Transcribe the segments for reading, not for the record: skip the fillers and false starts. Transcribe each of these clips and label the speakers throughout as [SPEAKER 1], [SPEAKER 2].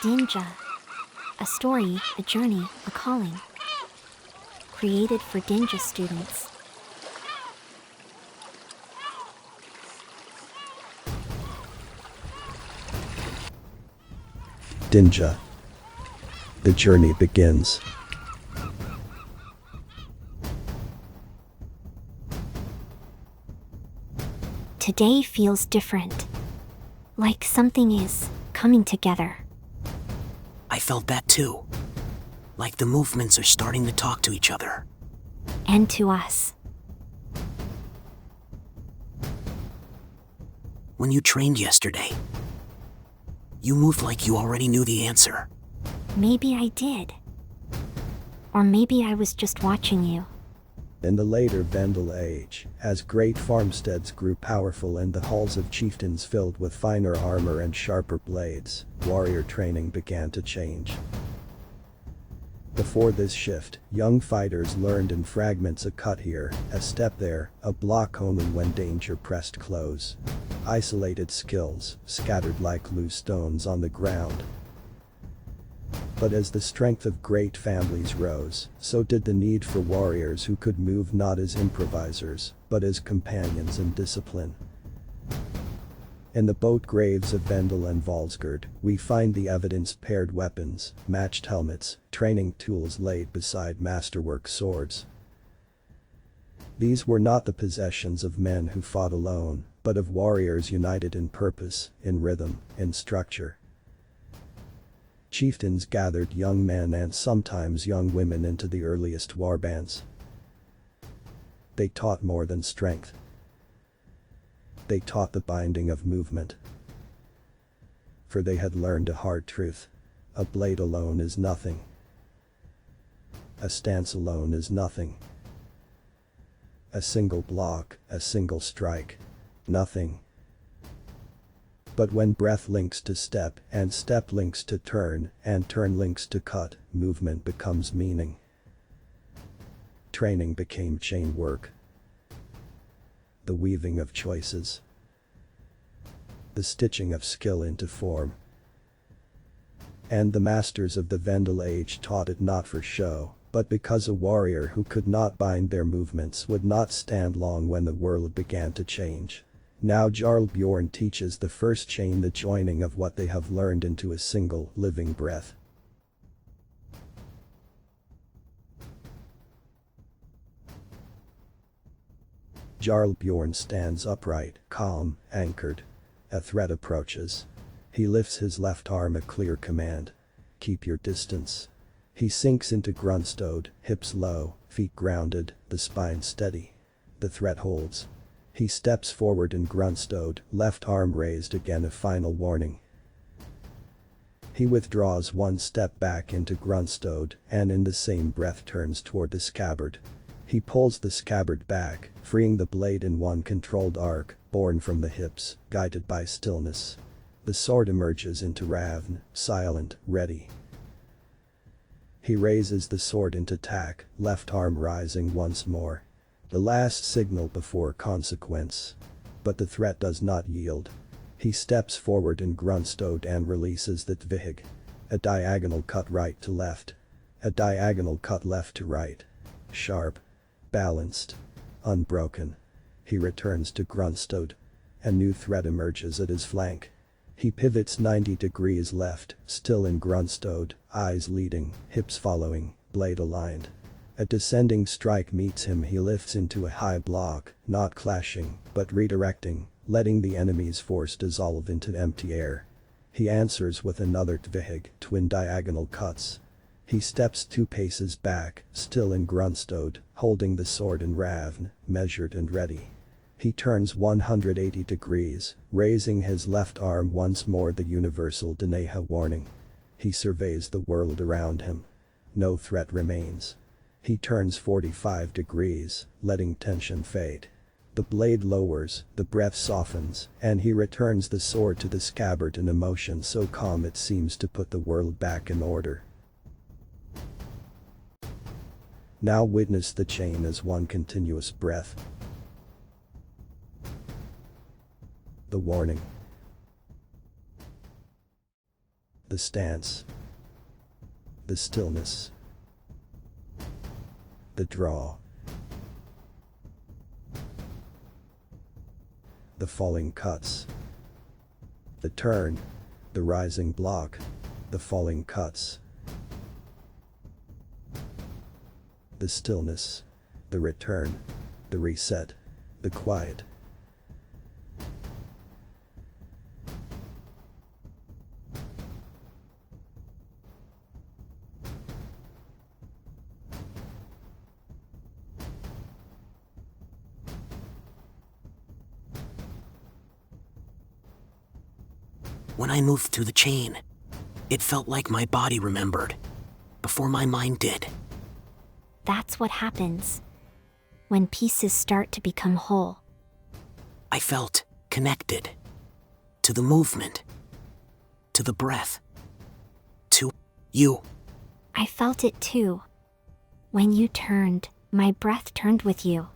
[SPEAKER 1] Ninja. A story, a journey, a calling. Created for Ninja students.
[SPEAKER 2] Ninja. The journey begins.
[SPEAKER 1] Today feels different. Like something is coming together.
[SPEAKER 3] I felt that too. Like the movements are starting to talk to each other.
[SPEAKER 1] And to us.
[SPEAKER 3] When you trained yesterday, you moved like you already knew the answer.
[SPEAKER 1] Maybe I did. Or maybe I was just watching you.
[SPEAKER 2] In the later Vendel age, as great farmsteads grew powerful and the halls of chieftains filled with finer armor and sharper blades, warrior training began to change. Before this shift, young fighters learned in fragments: a cut here, a step there, a block only when danger pressed close. Isolated skills, scattered like loose stones on the ground. But as the strength of great families rose, so did the need for warriors who could move not as improvisers, but as companions in discipline. In the boat graves of Vendel and Volsgard, we find the evidence-paired weapons, matched helmets, training tools laid beside masterwork swords. These were not the possessions of men who fought alone, but of warriors united in purpose, in rhythm, in structure. Chieftains gathered young men and sometimes young women into the earliest warbands. They taught more than strength. They taught the binding of movement. For they had learned a hard truth. A blade alone is nothing. A stance alone is nothing. A single block, a single strike. Nothing. But when breath links to step, and step links to turn, and turn links to cut, movement becomes meaning. Training became chain work. The weaving of choices. The stitching of skill into form. And the masters of the Vendel age taught it not for show, but because a warrior who could not bind their movements would not stand long when the world began to change. Now Jarl Bjorn teaches the first chain, the joining of what they have learned into a single, living breath. Jarl Bjorn stands upright, calm, anchored. A threat approaches. He lifts his left arm, a clear command. Keep your distance. He sinks into Grunstode, hips low, feet grounded, the spine steady. The threat holds. He steps forward in Grunstode, left arm raised again, a final warning. He withdraws one step back into Grunstode and in the same breath turns toward the scabbard. He pulls the scabbard back, freeing the blade in one controlled arc, born from the hips, guided by stillness. The sword emerges into Ravn, silent, ready. He raises the sword into tack, left arm rising once more. The last signal before consequence. But the threat does not yield. He steps forward in Grunstode and releases the Tvihig. A diagonal cut right to left. A diagonal cut left to right. Sharp. Balanced. Unbroken. He returns to Grunstode. A new threat emerges at his flank. He pivots 90 degrees left, still in Grunstode, eyes leading, hips following, blade aligned. A descending strike meets him. He lifts into a high block, not clashing, but redirecting, letting the enemy's force dissolve into empty air. He answers with another Tvihig, twin diagonal cuts. He steps 2 paces back, still in Grunstode, holding the sword in Ravn, measured and ready. He turns 180 degrees, raising his left arm once more, the universal Deneha warning. He surveys the world around him. No threat remains. He turns 45 degrees, letting tension fade. The blade lowers, the breath softens, and he returns the sword to the scabbard in a motion so calm it seems to put the world back in order. Now witness the chain as one continuous breath. The warning. The stance. The stillness. The draw. The falling cuts. The turn. The rising block. The falling cuts. The stillness. The return. The reset. The quiet.
[SPEAKER 3] When I moved through the chain, it felt like my body remembered, before my mind did.
[SPEAKER 1] That's what happens when pieces start to become whole.
[SPEAKER 3] I felt connected to the movement, to the breath, to you.
[SPEAKER 1] I felt it too. When you turned, my breath turned with you.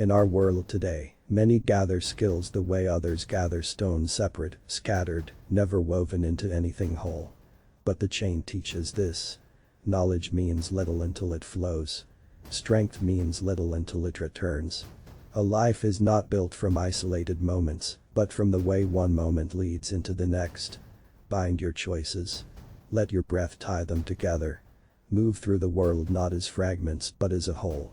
[SPEAKER 2] In our world today, many gather skills the way others gather stones, separate, scattered, never woven into anything whole. But the chain teaches this. Knowledge means little until it flows. Strength means little until it returns. A life is not built from isolated moments, but from the way one moment leads into the next. Bind your choices. Let your breath tie them together. Move through the world not as fragments but as a whole.